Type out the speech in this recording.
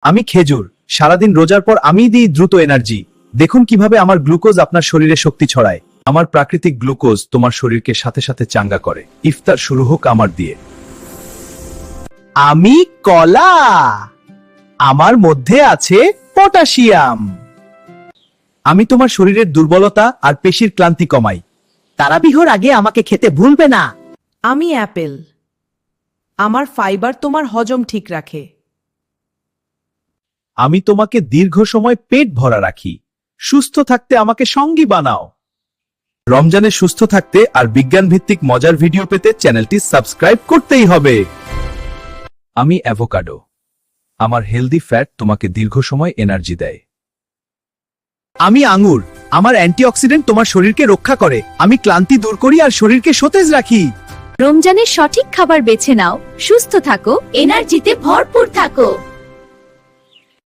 আমি খেজুর, সারাদিন রোজার পর আমি দিই দ্রুত এনার্জি। দেখুন কিভাবে আমার গ্লুকোজ আপনার শরীরে শক্তি ছড়ায়। আমার প্রাকৃতিক গ্লুকোজ তোমার শরীরকে সাথে সাথে চাঙ্গা করে। ইফতার শুরু হোক আমার দিয়ে। আমি কলা, আমার মধ্যে আছে পটাশিয়াম। আমি তোমার শরীরের দুর্বলতা আর পেশির ক্লান্তি কমাই। তারাবিহর আগে আমাকে খেতে ভুলবে না। আমি অ্যাপেল, আমার ফাইবার তোমার হজম ঠিক রাখে। আমি তোমাকে দীর্ঘ সময় পেট ভরা রাখি। সুস্থ থাকতে আমাকে সঙ্গী বানাও। রমজানে সুস্থ থাকতে আর বিজ্ঞান ভিত্তিক মজার ভিডিও পেতে চ্যানেলটি সাবস্ক্রাইব করতেই হবে। আমি অ্যাভোকাডো, আমার হেলদি ফ্যাট তোমাকে দীর্ঘ সময় এনার্জি দেয়। আমি আঙ্গুর, আমার অ্যান্টিঅক্সিডেন্ট তোমার শরীরকে রক্ষা করে। আমি ক্লান্তি দূর করি আর শরীরকে সতেজ রাখি। রমজানের সঠিক খাবার বেছে নাও, সুস্থ থাকো, এনার্জিতে ভরপুর থাকো।